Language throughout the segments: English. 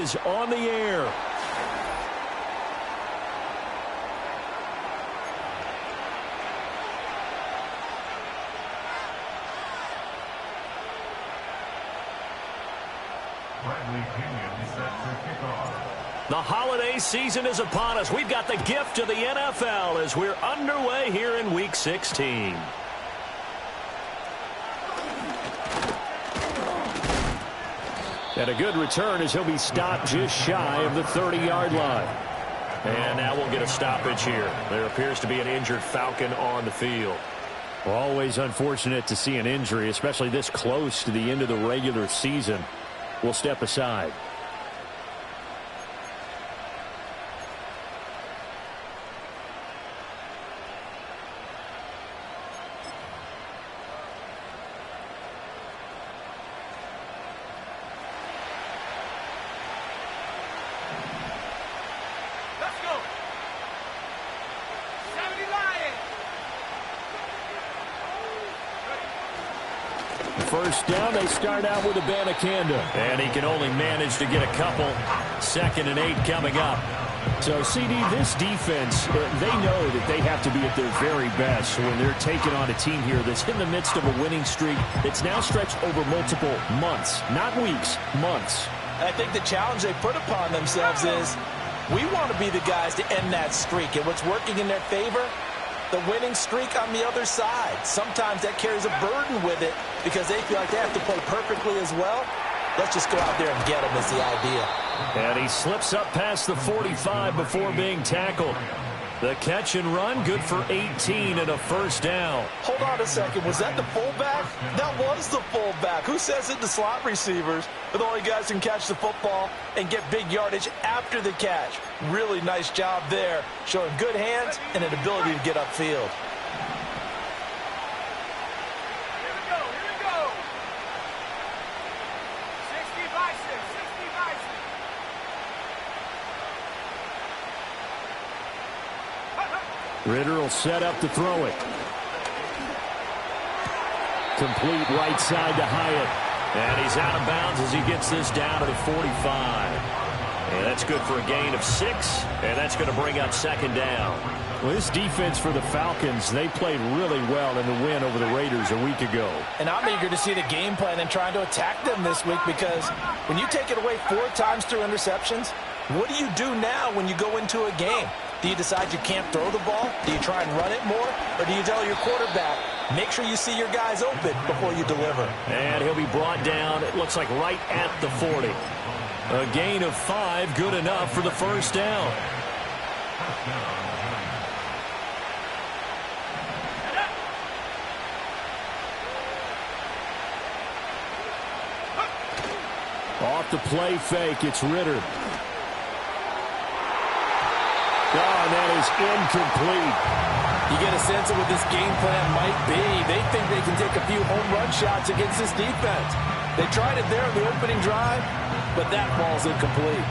is on the air. The holiday season is upon us. We've got the gift of the NFL as we're underway here in Week 16. And a good return as he'll be stopped just shy of the 30-yard line. And now we'll get a stoppage here. There appears to be an injured Falcon on the field. Well, always unfortunate to see an injury, especially this close to the end of the regular season. We'll step aside. First down, they start out with Abanikanda. And he can only manage to get a couple. 2nd and 8 coming up. So, CD, this defense, they know that they have to be at their very best when they're taking on a team here that's in the midst of a winning streak that's now stretched over multiple months. Not weeks, months. I think the challenge they put upon themselves is we want to be the guys to end that streak. And what's working in their favor? The winning streak on the other side. Sometimes that carries a burden with it because they feel like they have to play perfectly as well. Let's just go out there and get them is the idea. And he slips up past the 45 before being tackled. The catch and run, good for 18 and a first down. Hold on a second. Was that the fullback? That was the fullback. Who says it? The slot receivers are the only guys who can catch the football and get big yardage after the catch. Really nice job there, showing good hands and an ability to get upfield. Here we go. 60 by 6. Ritter will set up to throw it. Complete right side to Hyatt. And he's out of bounds as he gets this down to the 45. And that's good for a gain of 6. And that's going to bring up 2nd down. Well, this defense for the Falcons, they played really well in the win over the Raiders a week ago. And I'm eager to see the game plan and trying to attack them this week because when you take it away 4 times through interceptions, what do you do now when you go into a game? Do you decide you can't throw the ball? Do you try and run it more? Or do you tell your quarterback, make sure you see your guys open before you deliver? And he'll be brought down, it looks like right at the 40. A gain of 5, good enough for the first down. Off the play fake, it's Ritter. Oh, and that is incomplete. You get a sense of what this game plan might be. They think they can take a few home run shots against this defense. They tried it there in the opening drive, but that ball's incomplete.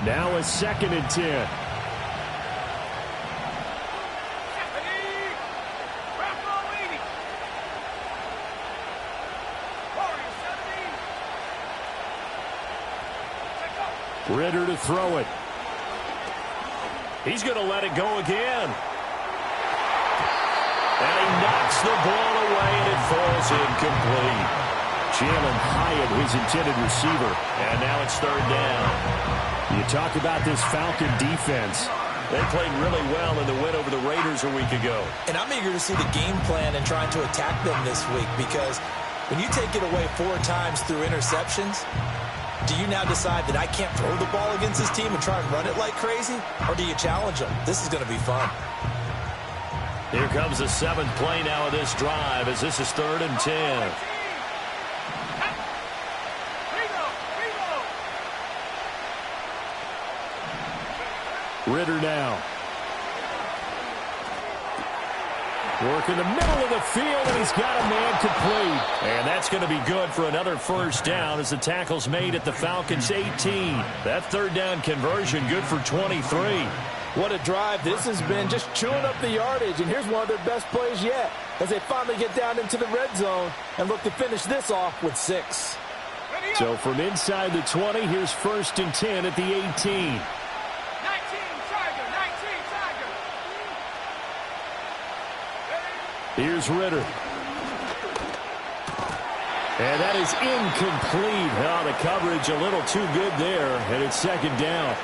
Now a 2nd and 10. Ritter to throw it. He's going to let it go again. And he knocks the ball away, and it falls incomplete. Jalen Hyatt, his intended receiver. And now it's 3rd down. You talk about this Falcon defense. They played really well in the win over the Raiders a week ago. And I'm eager to see the game plan and trying to attack them this week because when you take it away 4 times through interceptions, do you now decide that I can't throw the ball against this team and try and run it like crazy? Or do you challenge them? This is going to be fun. Here comes the 7th play now of this drive as this is 3rd and 10. Ritter now. Work in the middle of the field, and he's got a man complete. And that's going to be good for another first down as the tackle's made at the Falcons' 18. That 3rd down conversion good for 23. What a drive this has been, just chewing up the yardage. And here's one of their best plays yet as they finally get down into the red zone and look to finish this off with 6. So from inside the 20, here's 1st and 10 at the 18. 19, Tiger, 19, Tiger. Here's Ritter. And that is incomplete. Oh, the coverage a little too good there, and it's 2nd down.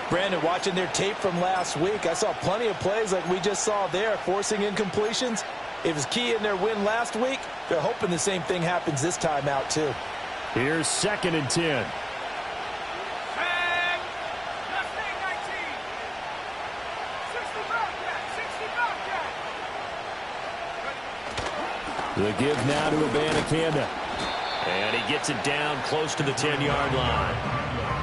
Brandon, watching their tape from last week, I saw plenty of plays like we just saw there, forcing incompletions. It was key in their win last week. They're hoping the same thing happens this time out, too. Here's 2nd and 10. The give now to Abanikanda. And he gets it down close to the 10-yard line.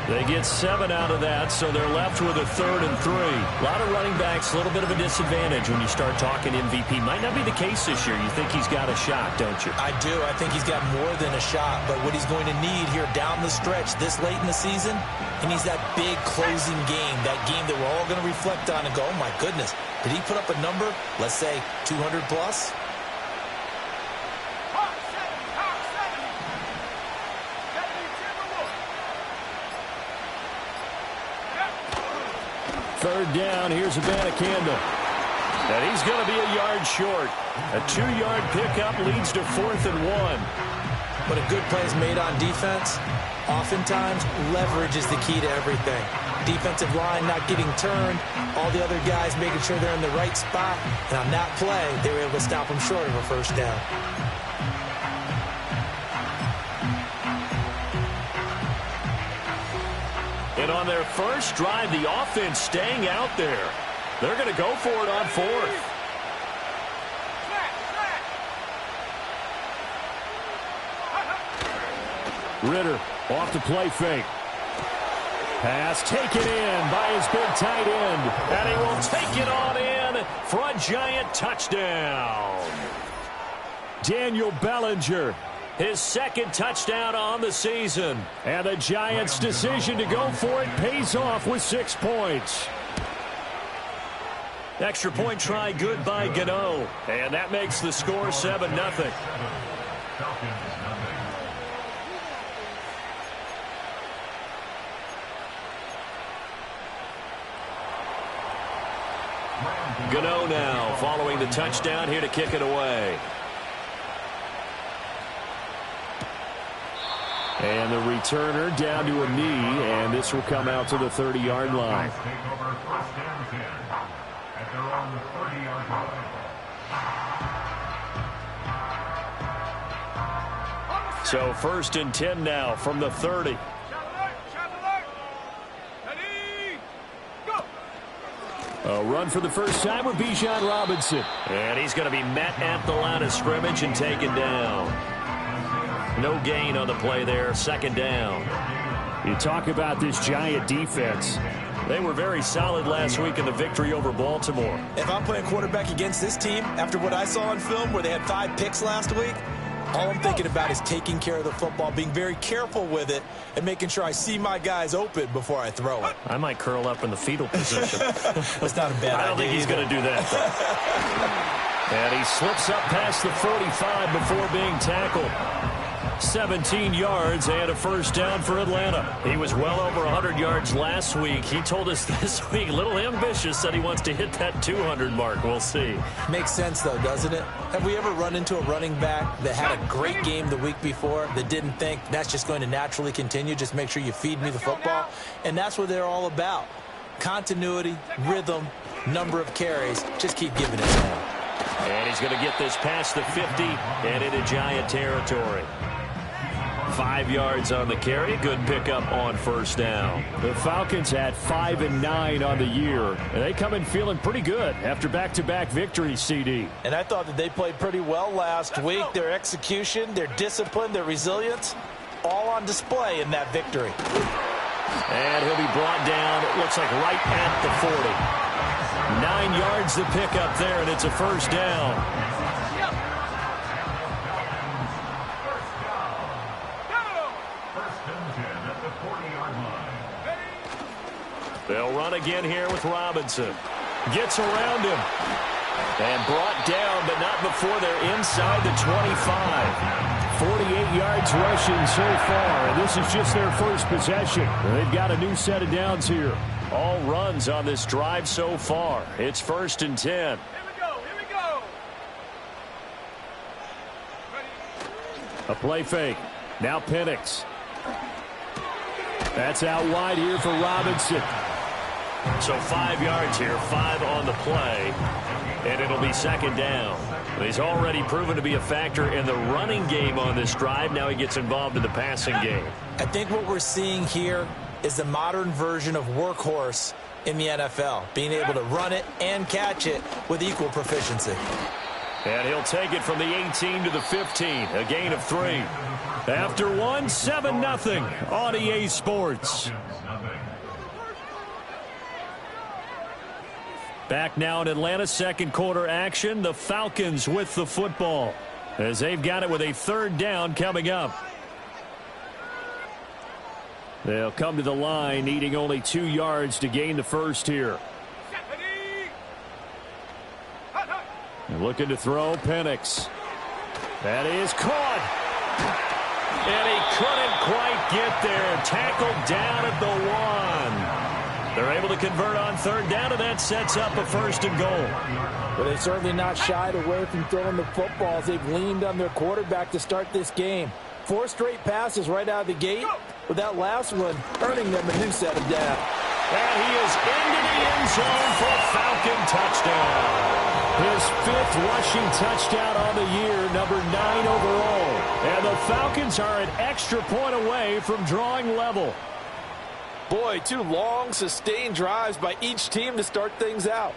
They get 7 out of that, so they're left with a 3rd and 3. A lot of running backs, a little bit of a disadvantage when you start talking MVP. Might not be the case this year. You think he's got a shot, don't you? I do. I think he's got more than a shot, but what he's going to need here down the stretch this late in the season, he needs that big closing game, that game that we're all going to reflect on and go, oh my goodness, did he put up a number, let's say 200 plus? Third down, here's Abanikanda. And he's going to be a yard short. A 2-yard pickup leads to 4th and 1. But a good play is made on defense. Oftentimes, leverage is the key to everything. Defensive line not getting turned. All the other guys making sure they're in the right spot. And on that play, they were able to stop him short of a 1st down. And on their first drive, the offense staying out there. They're going to go for it on 4th. Ritter off the play fake. Pass taken in by his big tight end. And he will take it on in for a Giant touchdown. Daniel Bellinger, his 2nd touchdown on the season. And the Giants' decision to go for it pays off with 6 points. Extra point try good by Gano. And that makes the score 7-0. Gano now following the touchdown here to kick it away. And the returner down to a knee, and this will come out to the 30-yard line. So 1st and 10 now from the 30. A run for the first time with Bijan Robinson. And he's going to be met at the line of scrimmage and taken down. No gain on the play there, 2nd down. You talk about this Giant defense. They were very solid last week in the victory over Baltimore. If I'm playing quarterback against this team, after what I saw on film where they had 5 picks last week, all I'm thinking about is taking care of the football, being very careful with it, and making sure I see my guys open before I throw it. I might curl up in the fetal position. That's not a bad idea. I don't think he's going to do that, though. And he slips up past the 45 before being tackled. 17 yards and a 1st down for Atlanta. He was well over 100 yards last week. He told us this week, a little ambitious, said he wants to hit that 200 mark. We'll see. Makes sense, though, doesn't it? Have we ever run into a running back that had a great game the week before that didn't think that's just going to naturally continue? Just make sure you feed me the football. And that's what they're all about. Continuity, rhythm, number of carries. Just keep giving it to him. And he's going to get this past the 50 and into Giant territory. 5 yards on the carry. Good pickup on 1st down. The Falcons had 5 and 9 on the year. And they come in feeling pretty good after back-to-back victories, CD. And I thought that they played pretty well last week. Their execution, their discipline, their resilience, all on display in that victory. And he'll be brought down, it looks like right at the 40. 9 yards to pick up there, and it's a 1st down. They'll run run again here with Robinson. Gets around him. And brought down, but not before they're inside the 25. 48 yards rushing so far, and this is just their first possession. They've got a new set of downs here. All runs on this drive so far. It's 1st and 10. Here we go. Here we go. A play fake. Now Penix. That's out wide here for Robinson. So 5 yards here, 5 on the play, and it'll be 2nd down. He's already proven to be a factor in the running game on this drive. Now he gets involved in the passing game. I think what we're seeing here is the modern version of workhorse in the NFL, being able to run it and catch it with equal proficiency. And he'll take it from the 18 to the 15, a gain of 3. After one, 7-0 on EA Sports. Back now in Atlanta, second quarter action. The Falcons with the football as they've got it with a 3rd down coming up. They'll come to the line needing only 2 yards to gain the first here. And looking to throw, Penix. That is caught. And he couldn't quite get there. Tackled down at the 1. They're able to convert on 3rd down, and that sets up a 1st and goal. But they've certainly not shied away from throwing the football as they've leaned on their quarterback to start this game. 4 straight passes right out of the gate, with that last one earning them a new set of downs. And he is into the end zone for a Falcon touchdown. His 5th rushing touchdown on the year, number 9 overall. And the Falcons are an extra point away from drawing level. Boy, 2 long, sustained drives by each team to start things out.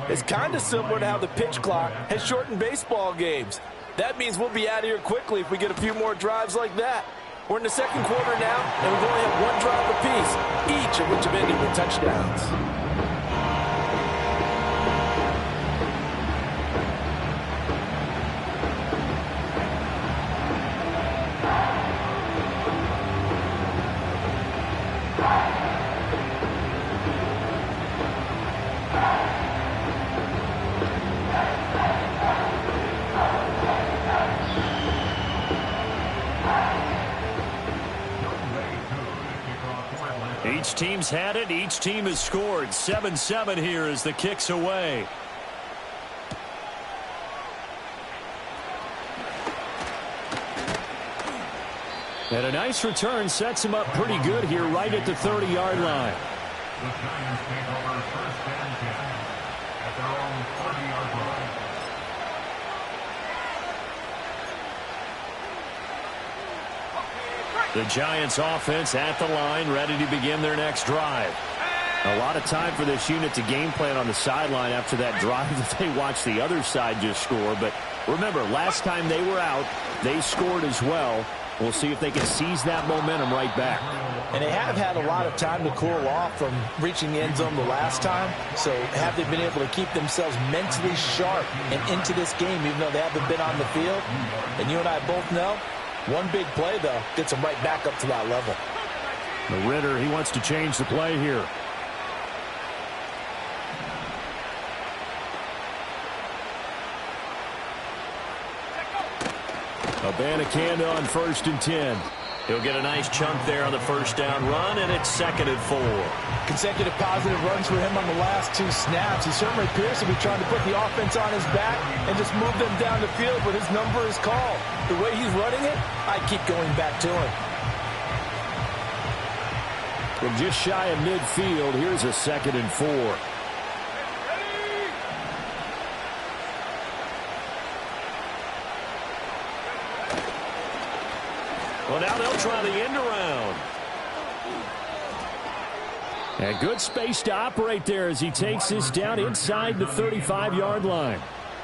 It's kind of similar to how the pitch clock has shortened baseball games. That means we'll be out of here quickly if we get a few more drives like that. We're in the 2nd quarter now, and we've only had 1 drive apiece, each of which have ended with touchdowns. Each team's had it. Each team has scored. 7-7 here as the kick's away. And a nice return sets him up pretty good here right at the 30-yard line. The Giants take over 1st and 10 at their own 30-yard line. The Giants offense at the line, ready to begin their next drive. A lot of time for this unit to game plan on the sideline after that drive that they watched the other side just score. But remember, last time they were out, they scored as well. We'll see if they can seize that momentum right back. And they have had a lot of time to cool off from reaching the end zone the last time. So have they been able to keep themselves mentally sharp and into this game, even though they haven't been on the field? And you and I both know, one big play, though, gets them right back up to that level. The Ritter, he wants to change the play here. Abanikanda on 1st and 10. He'll get a nice chunk there on the 1st down run, and it's 2nd and 4. Consecutive positive runs for him on the last 2 snaps. He certainly appears to be trying to put the offense on his back and just move them down the field when his number is called. The way he's running it, I keep going back to him. From just shy of midfield, here's a 2nd and 4. Well, now they'll try the end around. And good space to operate there as he takes this down inside the 35-yard line.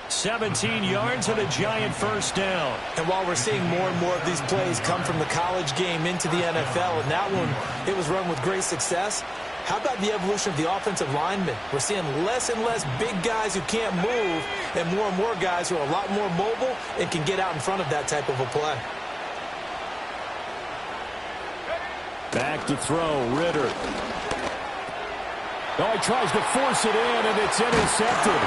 17 yards and a Giant 1st down. And while we're seeing more and more of these plays come from the college game into the NFL, and that one, it was run with great success, how about the evolution of the offensive linemen? We're seeing less and less big guys who can't move and more guys who are a lot more mobile and can get out in front of that type of a play. Back to throw, Ritter. Oh, he tries to force it in, and it's intercepted.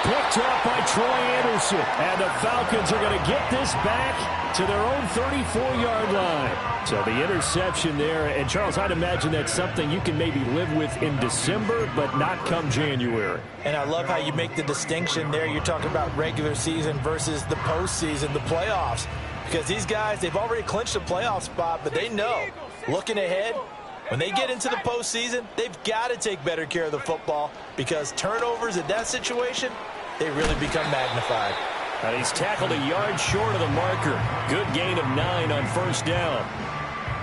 Picked up by Troy Anderson. And the Falcons are going to get this back to their own 34-yard line. So the interception there. And, Charles, I'd imagine that's something you can maybe live with in December, but not come January. And I love how you make the distinction there. You're talking about regular season versus the postseason, the playoffs. Because these guys, they've already clinched a playoff spot, but they know, looking ahead, when they get into the postseason, they've got to take better care of the football because turnovers in that situation, they really become magnified. And he's tackled a yard short of the marker. Good gain of 9 on first down.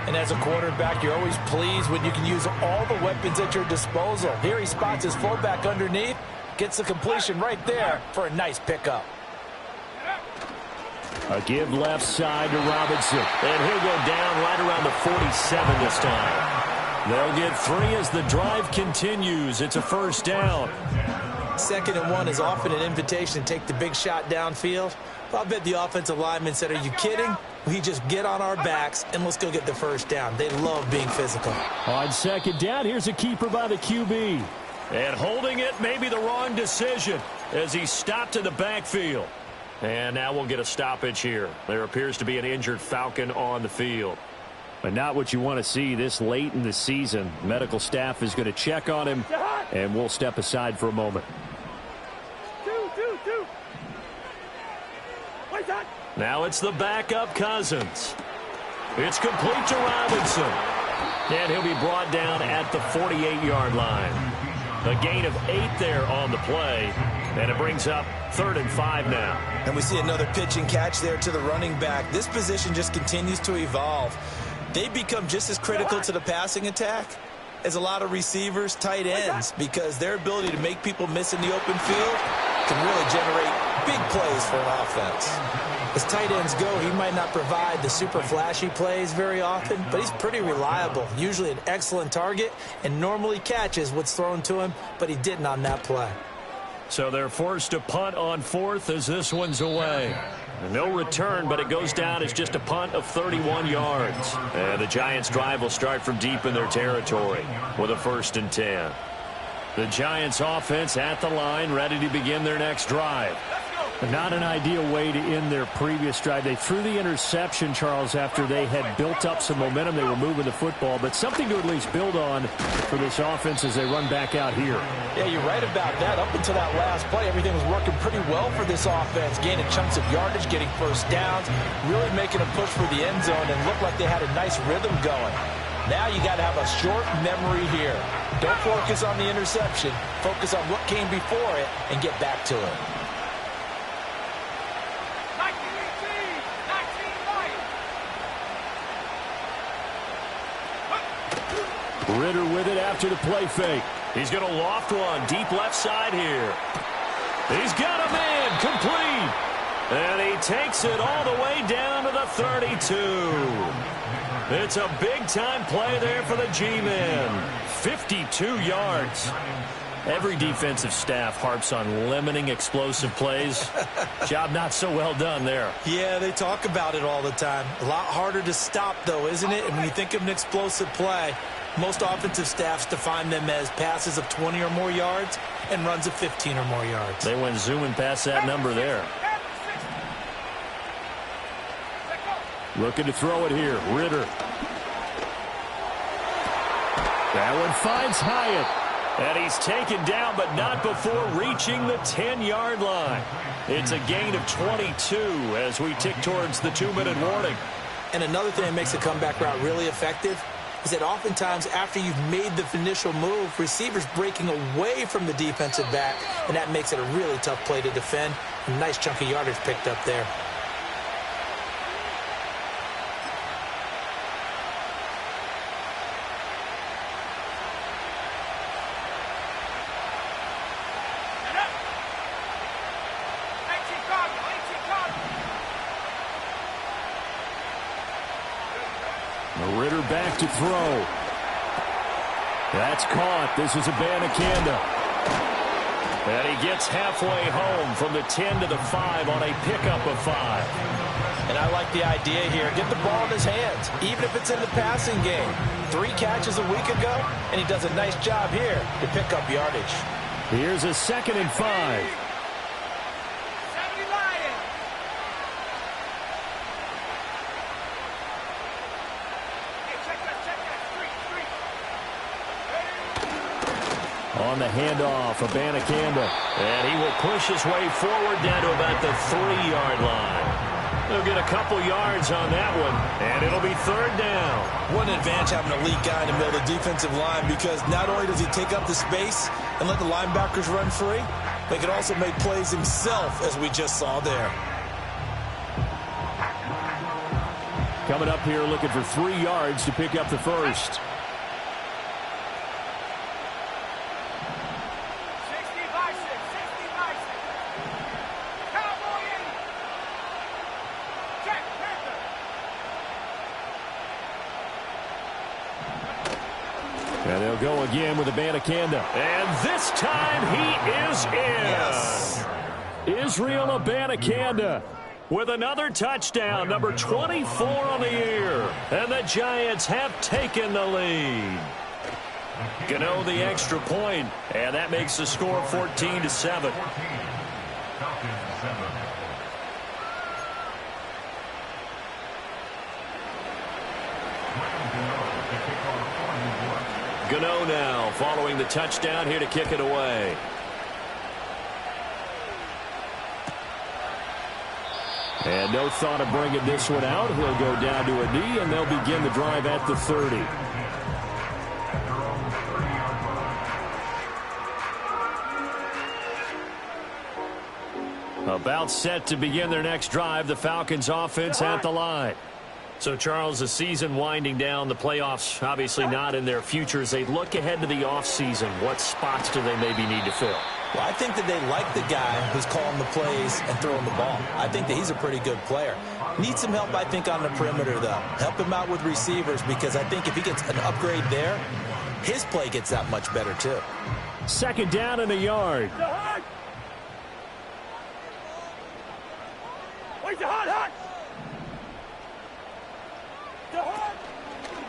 And as a quarterback, you're always pleased when you can use all the weapons at your disposal. Here he spots his fullback underneath, gets the completion right there for a nice pickup. A give left side to Robinson. And he'll go down right around the 47 this time. They'll get 3 as the drive continues. It's a first down. 2nd and 1 is often an invitation to take the big shot downfield. Well, I bet the offensive lineman said, are you kidding? We just get on our backs and let's go get the first down. They love being physical. On 2nd down, here's a keeper by the QB. And holding it may be the wrong decision as he stopped in the backfield. And now we'll get a stoppage here. There appears to be an injured Falcon on the field. But not what you want to see this late in the season. Medical staff is going to check on him, and we'll step aside for a moment. Now it's the backup Cousins. It's complete to Robinson. And he'll be brought down at the 48-yard line. A gain of 8 there on the play. And it brings up 3rd and 5 now. And we see another pitch and catch there to the running back. This position just continues to evolve. They become just as critical to the passing attack as a lot of receivers, tight ends, because their ability to make people miss in the open field can really generate big plays for an offense. As tight ends go, he might not provide the super flashy plays very often, but he's pretty reliable, usually an excellent target, and normally catches what's thrown to him, but he didn't on that play. So they're forced to punt on 4th as this one's away. No return, but it goes down as just a punt of 31 yards. And the Giants' drive will start from deep in their territory with a 1st and 10. The Giants' offense at the line, ready to begin their next drive. Not an ideal way to end their previous drive. They threw the interception, Charles, after they had built up some momentum. They were moving the football, but something to at least build on for this offense as they run back out here. Yeah, you're right about that. Up until that last play, everything was working pretty well for this offense, gaining chunks of yardage, getting first downs, really making a push for the end zone, and looked like they had a nice rhythm going. Now you got to have a short memory here. Don't focus on the interception. Focus on what came before it and get back to it. Ritter with it after the play fake. He's going to loft one deep left side here. He's got a man complete. And he takes it all the way down to the 32. It's a big-time play there for the G-men. 52 yards. Every defensive staff harps on limiting explosive plays. Job not so well done there. Yeah, they talk about it all the time. A lot harder to stop, though, isn't it? And when you think of an explosive play, most offensive staffs define them as passes of 20 or more yards and runs of 15 or more yards. They went zooming past that number there. Looking to throw it here. Ritter. That one finds Hyatt. And he's taken down, but not before reaching the 10-yard line. It's a gain of 22 as we tick towards the 2-minute warning. And another thing that makes a comeback route really effective is that oftentimes after you've made the initial move, receivers breaking away from the defensive back, and that makes it a really tough play to defend. A nice chunk of yardage picked up there. Ritter back to throw. That's caught. This is Abanikanda. And he gets halfway home from the 10 to the 5 on a pickup of 5. And I like the idea here. Get the ball in his hands, even if it's in the passing game. 3 catches a week ago, and he does a nice job here to pick up yardage. Here's a 2nd and 5. On the handoff, Abanikanda. And he will push his way forward down to about the 3-yard line. They'll get a couple yards on that one, and it'll be 3rd down. What an advantage having a lead guy in the middle of the defensive line, because not only does he take up the space and let the linebackers run free, but he can also make plays himself, as we just saw there. Coming up here looking for 3 yards to pick up the first. And they'll go again with Abanikanda. And this time he is in. Yes. Israel Abanikanda with another touchdown, number 24 on the year. And the Giants have taken the lead. Gano the extra point, and that makes the score 14-7. 14. Falcons 7. Gano now following the touchdown here to kick it away. And no thought of bringing this one out. He'll go down to a knee, and they'll begin the drive at the 30. About set to begin their next drive, the Falcons offense at the line. So, Charles, the season winding down, the playoffs obviously not in their future. As they look ahead to the offseason, what spots do they maybe need to fill? Well, I think that they like the guy who's calling the plays and throwing the ball. I think that he's a pretty good player. Needs some help, I think, on the perimeter, though. Help him out with receivers, because I think if he gets an upgrade there, his play gets that much better, too. 2nd down and a yard.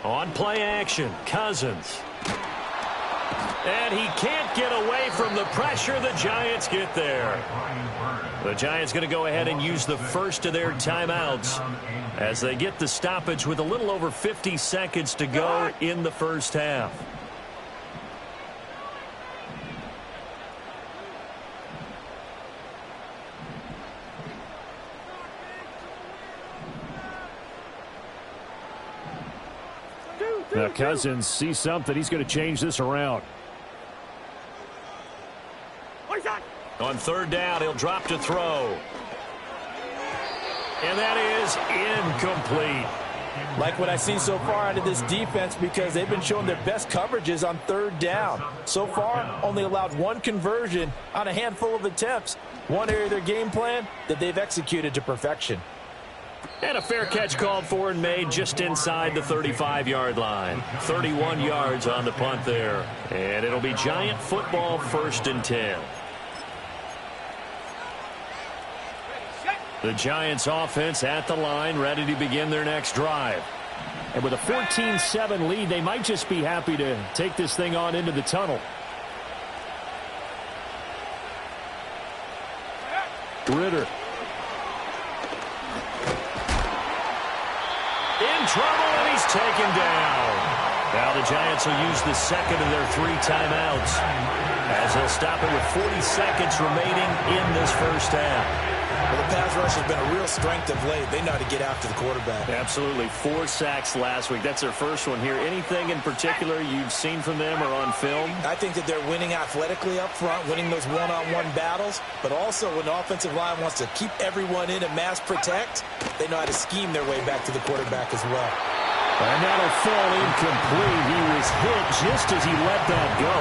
On play action, Cousins. And he can't get away from the pressure. The Giants get there. The Giants going to go ahead and use the first of their timeouts as they get the stoppage with a little over 50 seconds to go in the first half. Now Cousins sees something. He's going to change this around. On 3rd down, he'll drop to throw. And that is incomplete. Like what I've seen so far out of this defense, because they've been showing their best coverages on 3rd down. So far, only allowed 1 conversion on a handful of attempts. One area of their game plan that they've executed to perfection. And a fair catch called for and made just inside the 35-yard line. 31 yards on the punt there. And it'll be Giant football, 1st and 10. The Giants offense at the line, ready to begin their next drive. And with a 14-7 lead, they might just be happy to take this thing on into the tunnel. Ritter. In trouble, and he's taken down. Now the Giants will use the 2nd of their 3 timeouts as they'll stop it with 40 seconds remaining in this first half. Well, the pass rush has been a real strength of late. They know how to get after the quarterback. Absolutely. 4 sacks last week. That's their first one here. Anything in particular you've seen from them or on film? I think that they're winning athletically up front, winning those one-on-one battles, but also when the offensive line wants to keep everyone in and mass protect, they know how to scheme their way back to the quarterback as well. And that'll fall incomplete. He was hit just as he let that go.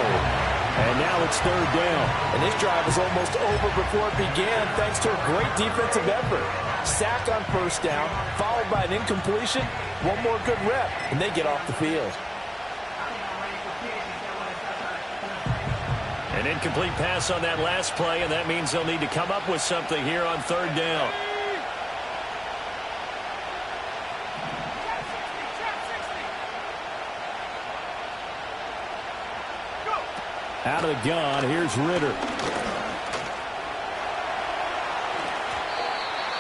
And now it's 3rd down. And this drive was almost over before it began thanks to a great defensive effort. Sack on 1st down, followed by an incompletion. One more good rep, and they get off the field. An incomplete pass on that last play, and that means they'll need to come up with something here on third down. Out of the gun, here's Ritter.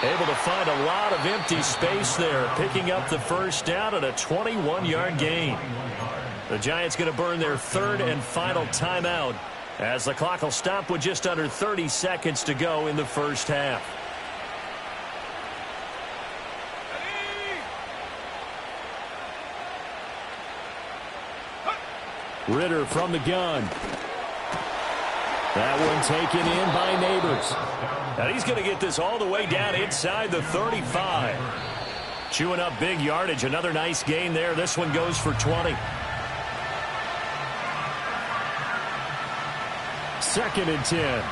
Able to find a lot of empty space there, picking up the first down and a 21-yard gain. The Giants going to burn their third and final timeout as the clock will stop with just under 30 seconds to go in the first half. Ritter from the gun. That one taken in by Neighbors. And he's going to get this all the way down inside the 35. Chewing up big yardage. Another nice gain there. This one goes for 20. 2nd and 10.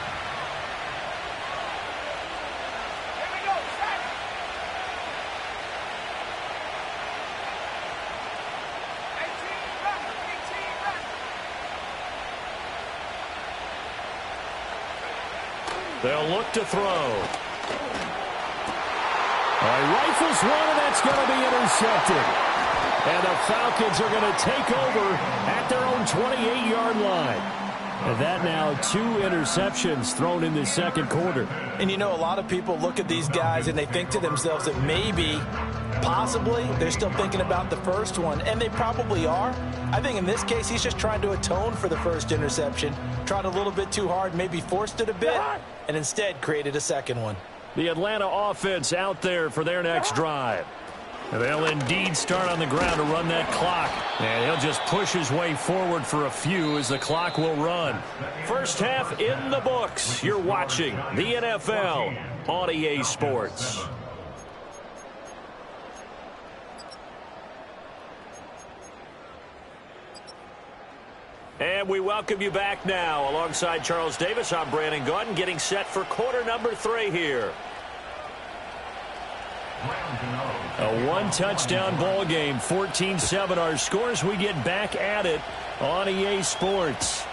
They'll look to throw. Rifles one, and that's going to be intercepted. And the Falcons are going to take over at their own 28-yard line. And that now 2 interceptions thrown in the second quarter. And you know, a lot of people look at these guys and they think to themselves that maybe, possibly, they're still thinking about the first one. And they probably are. I think in this case, he's just trying to atone for the first interception. Tried a little bit too hard, maybe forced it a bit, and instead created a second one. The Atlanta offense out there for their next drive. And they'll indeed start on the ground to run that clock. And he'll just push his way forward for a few as the clock will run. First half in the books. You're watching the NFL on EA Sports. And we welcome you back now. Alongside Charles Davis, I'm Brandon Gaudin, getting set for quarter number 3 here. A one-touchdown ball game, 14-7 our scores. We get back at it on EA Sports.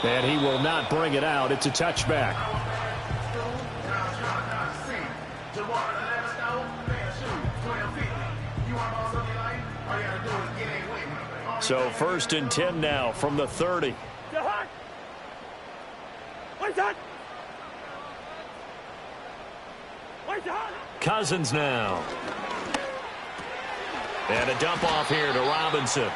And he will not bring it out. It's a touchback. So 1st and 10 now from the 30. Cousins now. And a dump off here to Robinson.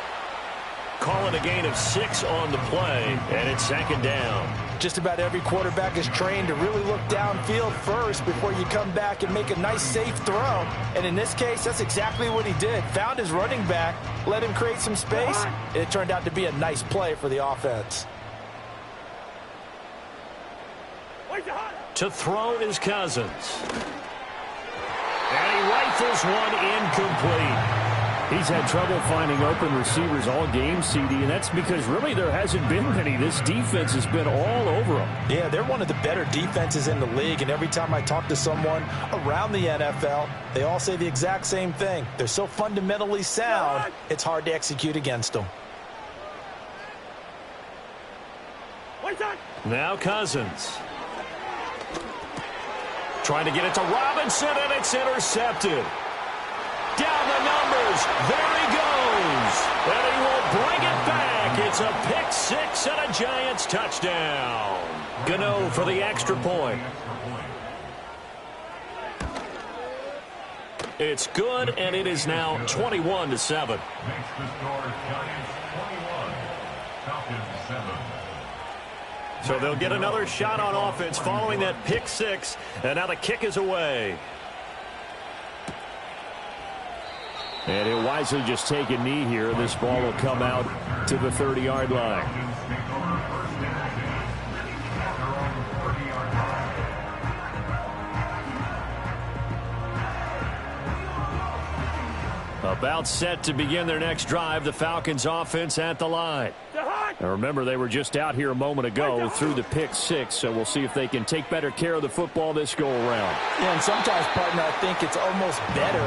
Calling a gain of 6 on the play, and it's 2nd down. Just about every quarterback is trained to really look downfield first before you come back and make a nice, safe throw. And in this case, that's exactly what he did. Found his running back, let him create some space, and it turned out to be a nice play for the offense. To throw is Cousins. And he rifles one incomplete. He's had trouble finding open receivers all game, CD, and that's because really there hasn't been many. This defense has been all over them. Yeah, they're one of the better defenses in the league, and every time I talk to someone around the NFL, they all say the exact same thing. They're so fundamentally sound, it's hard to execute against them. Now Cousins. Trying to get it to Robinson, and it's intercepted. Down the numbers. There he goes. And he will bring it back. It's a pick 6 and a Giants touchdown. Gano for the extra point. It's good, and it is now 21-7. Makes the score Giants 21, Falcons 7. So they'll get another shot on offense following that pick 6, and now the kick is away. And he'll wisely just take a knee here. This ball will come out to the 30-yard line. About set to begin their next drive. The Falcons offense at the line. Now remember, they were just out here a moment ago through the pick six, so we'll see if they can take better care of the football this go-around. Yeah, and sometimes, partner, I think it's almost better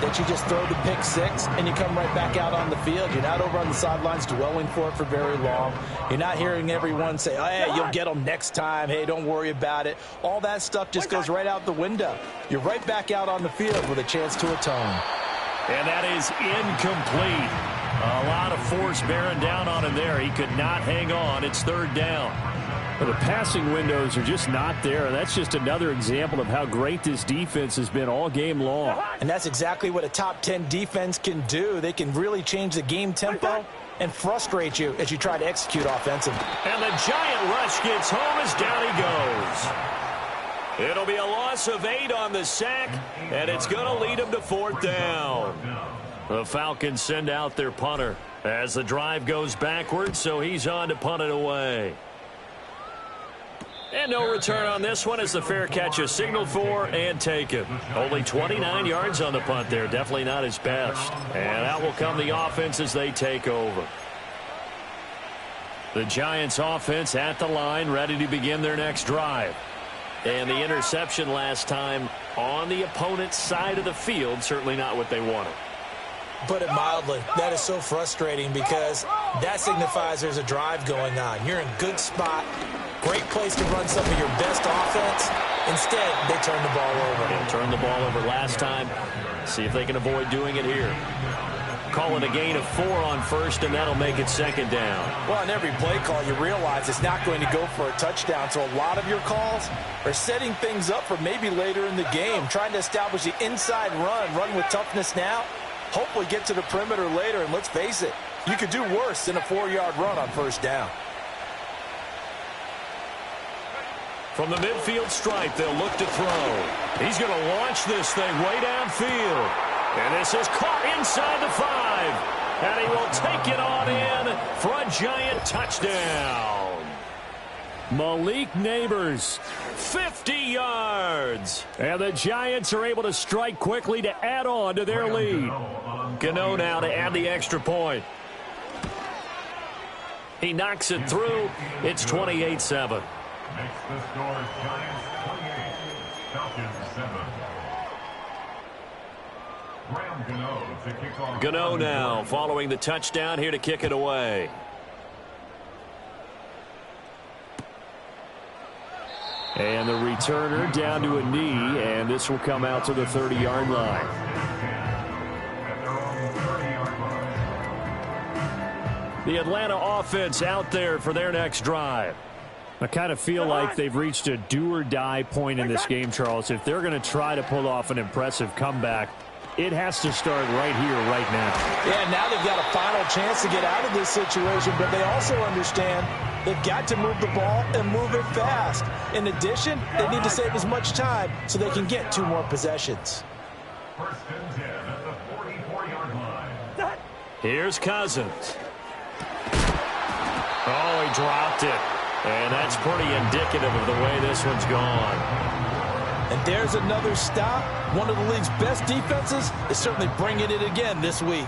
that you just throw the pick six and you come right back out on the field. You're not over on the sidelines dwelling for it for very long. You're not hearing everyone say, oh, hey, you'll get them next time. Hey, don't worry about it. All that stuff just goes right out the window. You're right back out on the field with a chance to atone. And that is incomplete. A lot of force bearing down on him there. He could not hang on. It's third down. But the passing windows are just not there. That's just another example of how great this defense has been all game long. And that's exactly what a top 10 defense can do. They can really change the game tempo and frustrate you as you try to execute offensively. And the giant rush gets home as down he goes. It'll be a loss of 8 on the sack, and it's going to lead them to fourth down. The Falcons send out their punter as the drive goes backwards, so he's on to punt it away. And no return on this one as the fair catch is signaled for and taken. Only 29 yards on the punt there. Definitely not his best. And out will come the offense as they take over. The Giants offense at the line, ready to begin their next drive. And the interception last time on the opponent's side of the field, certainly not what they wanted. Put it mildly, that is so frustrating because that signifies there's a drive going on. You're in good spot, great place to run some of your best offense. Instead, they turn the ball over. They turned the ball over last time. See if they can avoid doing it here. Call it a gain of 4 on first, and that'll make it second down. Well, on every play call, you realize it's not going to go for a touchdown, so a lot of your calls are setting things up for maybe later in the game, trying to establish the inside run with toughness now. Hopefully get to the perimeter later, and let's face it, you could do worse than a 4-yard run on first down. From the midfield stripe, they'll look to throw. He's going to launch this thing way downfield. And this is caught inside the 5. And he will take it on in for a giant touchdown. Malik Neighbors, 50 yards. And the Giants are able to strike quickly to add on to their lead. Gano now to add the extra point. He knocks it through. It's 28-7. Next the score is Giants 28, Falcons 7. Graham Gano to kick off. Gano now following the touchdown here to kick it away. And the returner down to a knee, and this will come out to the 30-yard line. The Atlanta offense out there for their next drive. I kind of feel like they've reached a do-or-die point in this game, Charles. If they're going to try to pull off an impressive comeback, it has to start right here, right now. Yeah, now they've got a final chance to get out of this situation, but they also understand they've got to move the ball and move it fast. In addition, they need to save as much time so they can get 2 more possessions. First and 10 at the 44-yard line. Here's Cousins. Oh, he dropped it. And that's pretty indicative of the way this one's gone. And there's another stop. One of the league's best defenses is certainly bringing it again this week.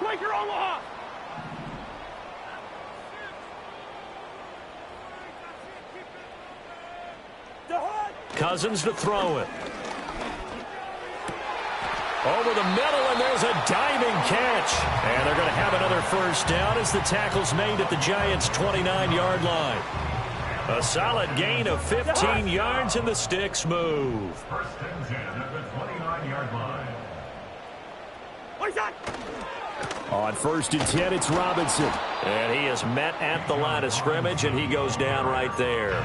Breaker Omaha! Cousins to throw it. Over the middle, and there's a diving catch. And they're going to have another first down as the tackle's made at the Giants' 29-yard line. A solid gain of 15 yards, and the sticks move. First and 10 at the 29-yard line. On first and 10, it's Robinson. And he is met at the line of scrimmage, and he goes down right there.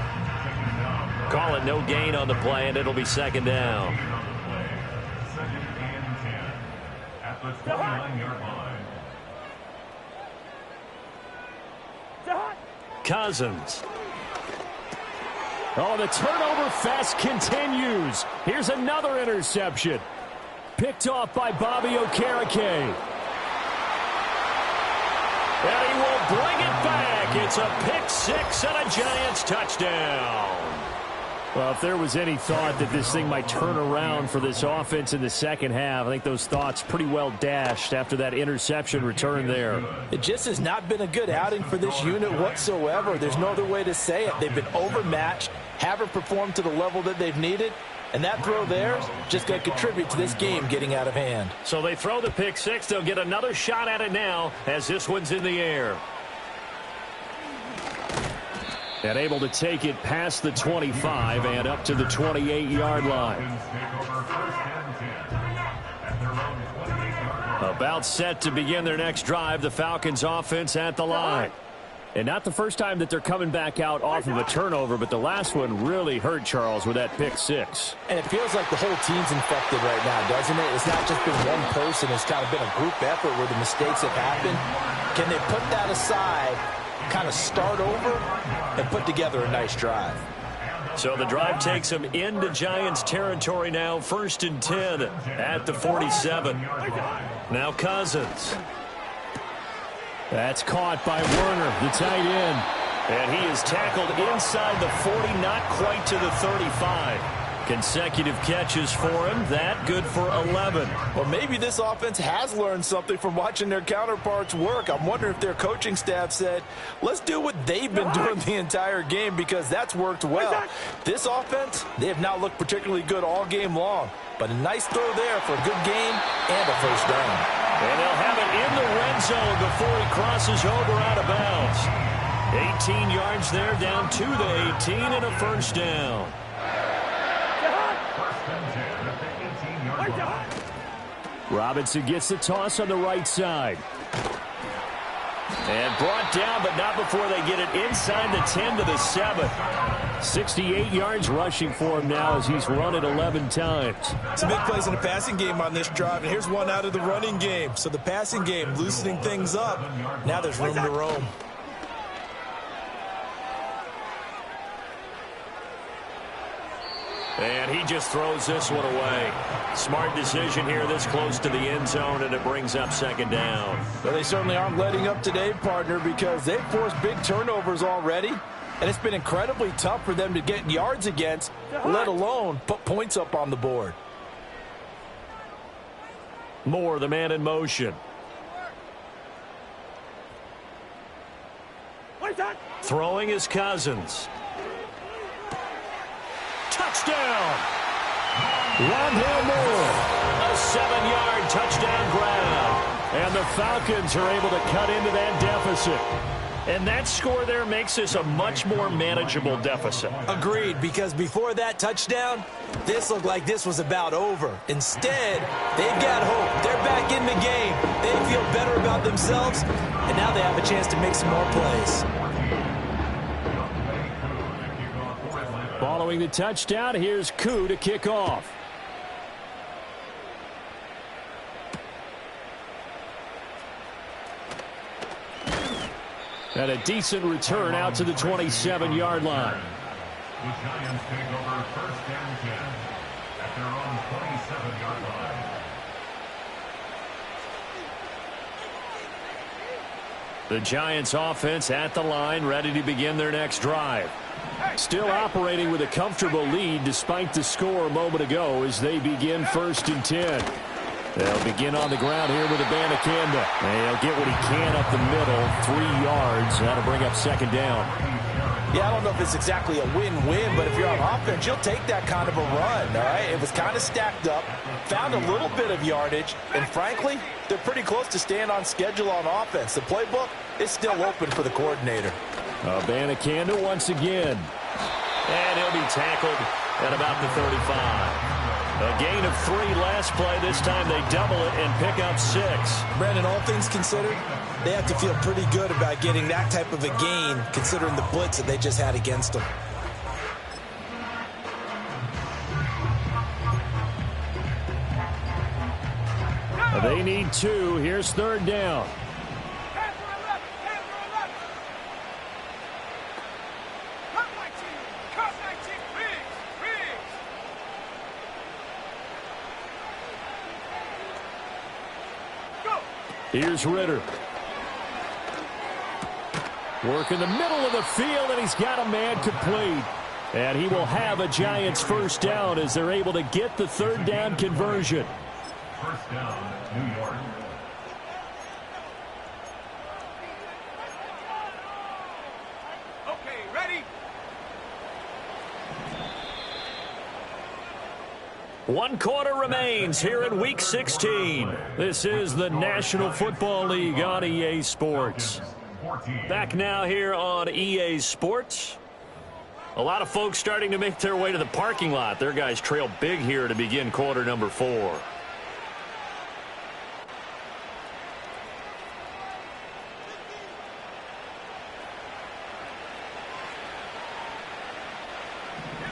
Call it no gain on the play, and it'll be second down. Second and 10 at the 29-yard line. Cousins. Oh, the turnover fest continues. Here's another interception. Picked off by Bobby Okereke. And he will bring it back. It's a pick 6 and a Giants touchdown. Well, if there was any thought that this thing might turn around for this offense in the second half, I think those thoughts pretty well dashed after that interception return there. It just has not been a good outing for this unit whatsoever. There's no other way to say it. They've been overmatched, haven't performed to the level that they've needed, and that throw there is just going to contribute to this game getting out of hand. So they throw the pick six. They'll get another shot at it now as this one's in the air. And able to take it past the 25 and up to the 28-yard line. About set to begin their next drive. The Falcons offense at the line. And not the first time that they're coming back out off of a turnover, but the last one really hurt Charles with that pick six. And it feels like the whole team's infected right now, doesn't it? It's not just been one person. It's kind of been a group effort where the mistakes have happened. Can they put that aside, kind of start over, and put together a nice drive? So the drive takes them into Giants territory now. 1st and 10 at the 47. Now Cousins. That's caught by Werner, the tight end. And he is tackled inside the 40, not quite to the 35. Consecutive catches for him. That good for 11. Well, maybe this offense has learned something from watching their counterparts work. I'm wondering if their coaching staff said, let's do what they've been doing the entire game, because that's worked well. This offense, they have not looked particularly good all game long. But a nice throw there for a good gain and a first down. And they'll have it in the red zone before he crosses over out of bounds. 18 yards there, down to the 18 and a first down. Robinson gets the toss on the right side. And brought down, but not before they get it inside the 10 to the 7. 68 yards rushing for him now as he's run it 11 times. Some big plays in the passing game on this drive, and here's one out of the running game. So the passing game loosening things up. Now there's room to roam. And he just throws this one away. Smart decision here this close to the end zone, and it brings up second down. Well, they certainly aren't letting up today, partner, because they've forced big turnovers already. And it's been incredibly tough for them to get yards against, let alone put points up on the board. Moore, the man in motion. Throwing is Cousins. Touchdown! Rondale Moore. A 7-yard touchdown grab. And the Falcons are able to cut into that deficit. And that score there makes this a much more manageable deficit. Agreed, because before that touchdown, this looked like this was about over. Instead, they've got hope. They're back in the game. They feel better about themselves, and now they have a chance to make some more plays. Following the touchdown, here's Koo to kick off. And a decent return out to the 27-yard line. The Giants take over 1st and 10 at their own 27-yard line. The Giants offense at the line, ready to begin their next drive. Still operating with a comfortable lead despite the score a moment ago as they begin 1st and 10. They'll begin on the ground here with Abanikanda. They'll get what he can up the middle, 3 yards. That'll bring up second down. Yeah, I don't know if it's exactly a win-win, but if you're on offense, you'll take that kind of a run, all right? It was kind of stacked up, found a little bit of yardage, and frankly, they're pretty close to staying on schedule on offense. The playbook is still open for the coordinator. Abanikanda once again. And he'll be tackled at about the 35. A gain of 3 last play. This time they double it and pick up 6. Brandon, all things considered, they have to feel pretty good about getting that type of a gain considering the blitz that they just had against them. They need 2. Here's 3rd down. Here's Ritter. Work in the middle of the field, and he's got a man complete. And he will have a Giants first down as they're able to get the third down conversion. First down, New York. Okay, ready? One quarter remains here in Week 16. This is the National Football League on EA Sports. Back now here on EA Sports. A lot of folks starting to make their way to the parking lot. Their guys trail big here to begin quarter number 4. Here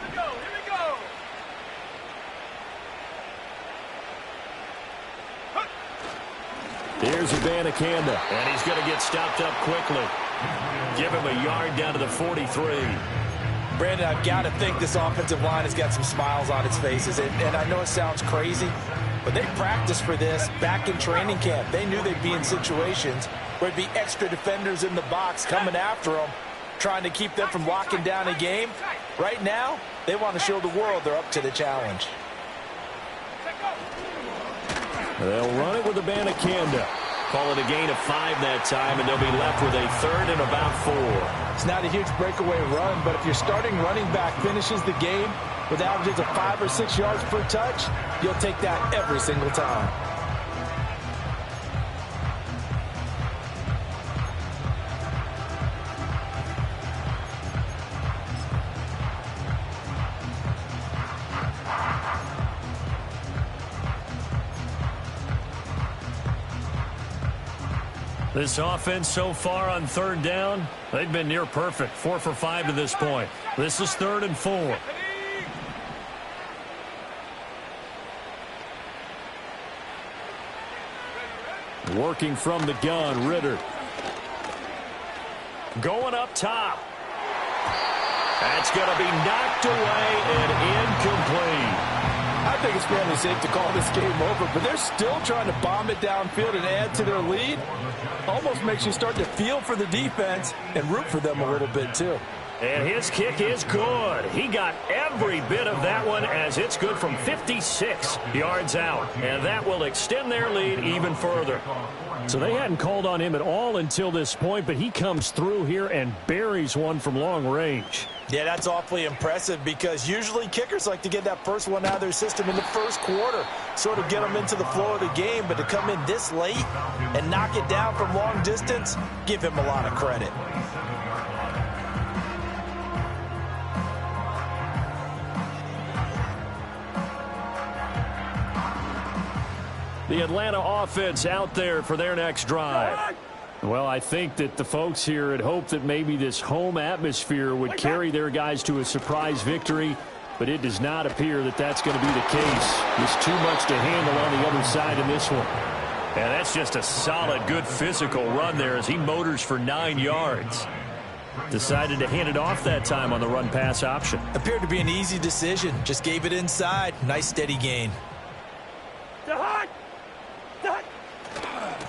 we go, here we go. Here's Abanikanda, and he's going to get stopped up quickly. Give him a yard down to the 43. Brandon, I've got to think this offensive line has got some smiles on its faces. And I know it sounds crazy, but they practiced for this back in training camp. They knew they'd be in situations where there'd be extra defenders in the box coming after them, trying to keep them from locking down a game. Right now, they want to show the world they're up to the challenge. They'll run it with Abanikanda. Call it a gain of 5 that time, and they'll be left with a third and about 4. It's not a huge breakaway run, but if your starting running back finishes the game with averages of 5 or 6 yards per touch, you'll take that every single time. This offense so far on third down, they've been near perfect. 4 for 5 to this point. This is 3rd and 4. Working from the gun, Ritter. Going up top. That's going to be knocked away and incomplete. I think it's fairly safe to call this game over, but they're still trying to bomb it downfield and add to their lead. Almost makes you start to feel for the defense and root for them a little bit, too. And his kick is good. He got every bit of that one as it's good from 56 yards out. And that will extend their lead even further. So they hadn't called on him at all until this point, but he comes through here and buries one from long range. Yeah, that's awfully impressive because usually kickers like to get that first one out of their system in the first quarter, sort of get them into the flow of the game, but to come in this late and knock it down from long distance, give him a lot of credit. The Atlanta offense out there for their next drive. Well, I think that the folks here had hoped that maybe this home atmosphere would carry their guys to a surprise victory, but it does not appear that that's going to be the case. There's too much to handle on the other side in this one. And that's just a solid, good physical run there as he motors for 9 yards. Decided to hand it off that time on the run-pass option. Appeared to be an easy decision. Just gave it inside. Nice, steady gain.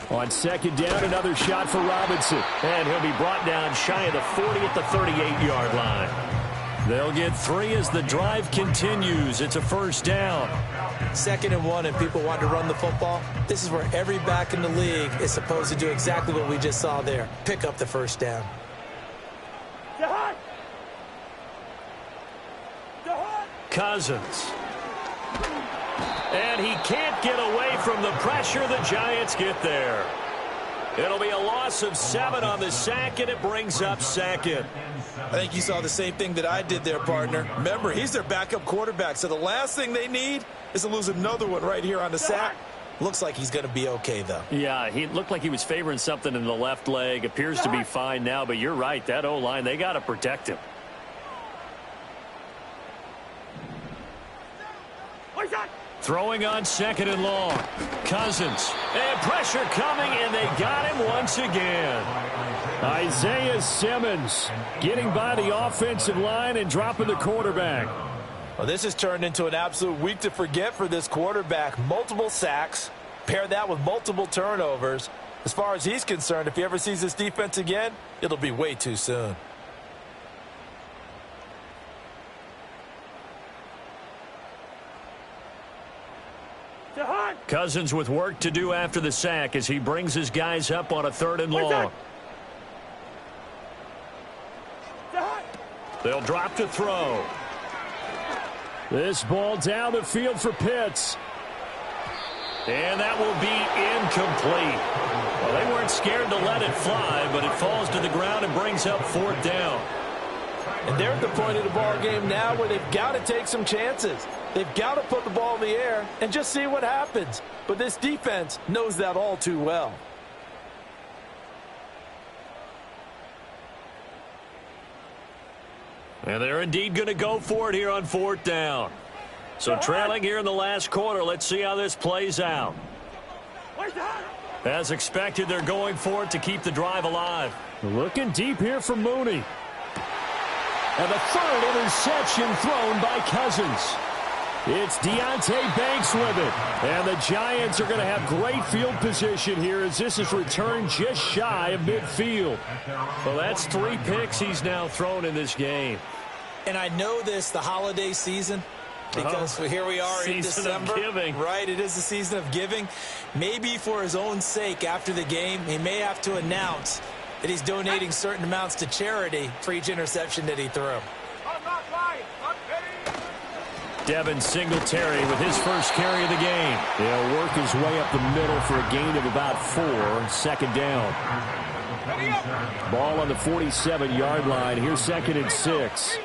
On second down, another shot for Robinson. And he'll be brought down shy of the 40 at the 38-yard line. They'll get 3 as the drive continues. It's a first down. 2nd and 1, and people want to run the football. This is where every back in the league is supposed to do exactly what we just saw there. Pick up the first down. Cousins. And he can't get away from the pressure. The Giants get there. It'll be a loss of 7 on the sack, and it brings up 2nd. I think you saw the same thing that I did there, partner. Remember, he's their backup quarterback, so the last thing they need is to lose another one right here on the sack. Looks like he's going to be okay, though. Yeah, he looked like he was favoring something in the left leg. Appears to be fine now, but you're right. That O-line, they got to protect him. Throwing on 2nd and long. Cousins. And pressure coming, and they got him once again. Isaiah Simmons getting by the offensive line and dropping the quarterback. Well, this has turned into an absolute week to forget for this quarterback. Multiple sacks. Pair that with multiple turnovers. As far as he's concerned, if he ever sees this defense again, it'll be way too soon. Cousins with work to do after the sack as he brings his guys up on a 3rd and long. They'll drop to throw. This ball down the field for Pitts. And that will be incomplete. Well, they weren't scared to let it fly, but it falls to the ground and brings up 4th down. And they're at the point of the ball game now where they've got to take some chances. They've got to put the ball in the air and just see what happens. But this defense knows that all too well. And they're indeed going to go for it here on 4th down. So trailing here in the last quarter, let's see how this plays out. As expected, they're going for it to keep the drive alive. Looking deep here for Mooney. And the 3rd interception thrown by Cousins. It's Deonte Banks with it. And the Giants are going to have great field position here as this is returned just shy of midfield. Well, that's 3 picks he's now thrown in this game. And I know this, the holiday season, because here we are in December. Season of giving. Right, it is the season of giving. Maybe for his own sake after the game, he may have to announce that he's donating certain amounts to charity for each interception that he threw. Devin Singletary with his first carry of the game. He'll work his way up the middle for a gain of about 4. 2nd down. Ball on the 47-yard line. Here's 2nd and 6.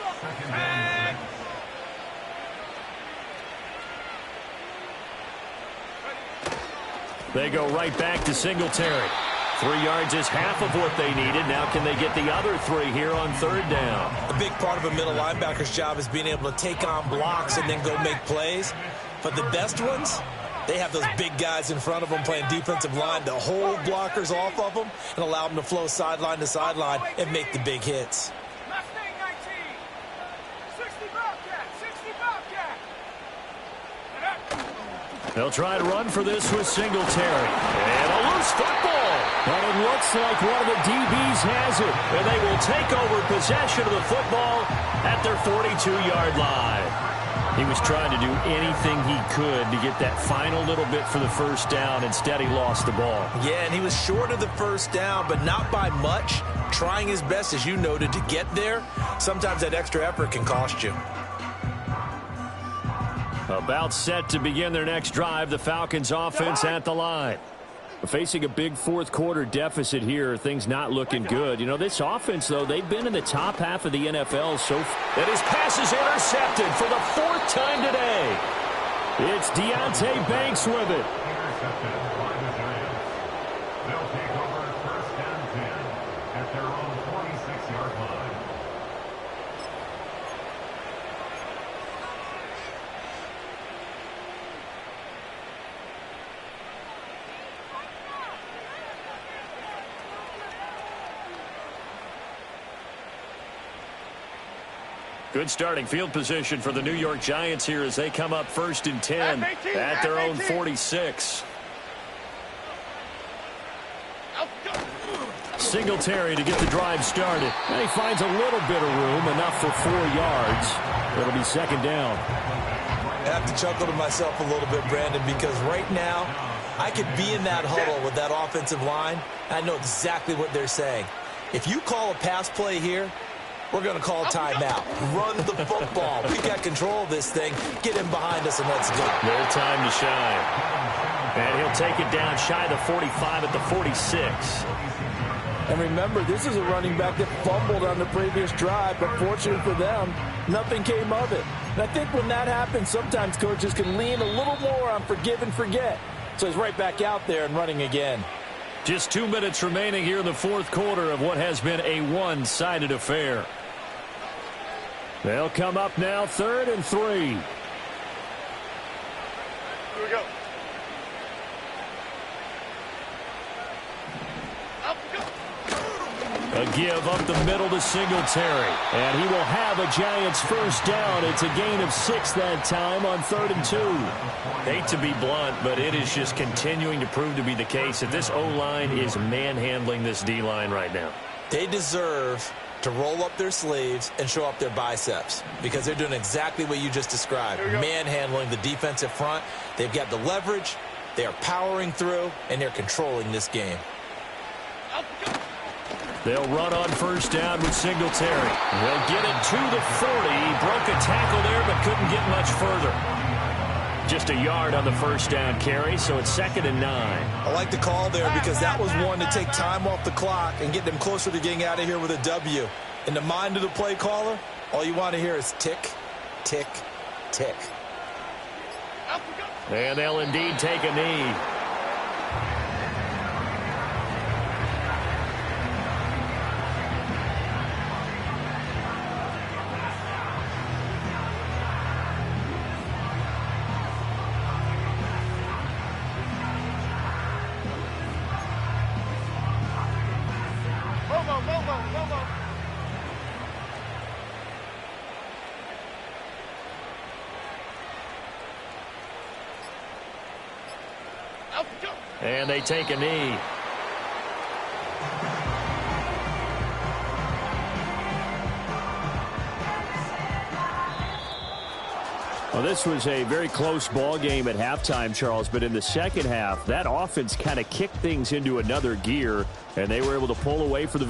They go right back to Singletary. 3 yards is half of what they needed. Now can they get the other 3 here on 3rd down? A big part of a middle linebacker's job is being able to take on blocks and then go make plays. But the best ones, they have those big guys in front of them playing defensive line to hold blockers off of them and allow them to flow sideline to sideline and make the big hits. They'll try to run for this with Singletary. And a loose football. But it looks like one of the DBs has it. And they will take over possession of the football at their 42-yard line. He was trying to do anything he could to get that final little bit for the 1st down. Instead, he lost the ball. Yeah, and he was short of the 1st down, but not by much. Trying his best, as you noted, to get there. Sometimes that extra effort can cost you. About set to begin their next drive, the Falcons offense at the line. Facing a big 4th quarter deficit here, things not looking good. You know, this offense, though, they've been in the top half of the NFL so far. And his pass is intercepted for the 4th time today. It's Deonte Banks with it. They'll take over 1st and 10 at their own 46-yard line. Good starting field position for the New York Giants here as they come up 1st and 10 at their own 46. Singletary to get the drive started. And he finds a little bit of room, enough for 4 yards. It'll be 2nd down. I have to chuckle to myself a little bit, Brandon, because right now I could be in that huddle with that offensive line. I know exactly what they're saying. If you call a pass play here, we're going to call timeout. Run the football. We got control of this thing. Get him behind us and let's go. Their time to shine. And he'll take it down shy of the 45 at the 46. And remember, this is a running back that fumbled on the previous drive, but fortunately for them, nothing came of it. And I think when that happens, sometimes coaches can lean a little more on forgive and forget. So he's right back out there and running again. Just 2 minutes remaining here in the 4th quarter of what has been a one-sided affair. They'll come up now 3rd and 3. Here we go. A give up the middle to Singletary. And he will have a Giants 1st down. It's a gain of 6 that time on 3rd and 2. Hate to be blunt, but it is just continuing to prove to be the case that this O-line is manhandling this D-line right now. They deserve to roll up their sleeves and show up their biceps because they're doing exactly what you just described, manhandling the defensive front. They've got the leverage, they are powering through, and they're controlling this game. They'll run on first down with Singletary. They'll get it to the 40. He broke a tackle there but couldn't get much further. Just a yard on the first down carry, so it's 2nd and 9. I like the call there because that was one to take time off the clock and get them closer to getting out of here with a W. In the mind of the play caller, all you want to hear is tick, tick, tick. And they'll indeed take a knee. And they take a knee. Well, this was a very close ball game at halftime, Charles, but in the second half, that offense kind of kicked things into another gear, and they were able to pull away for the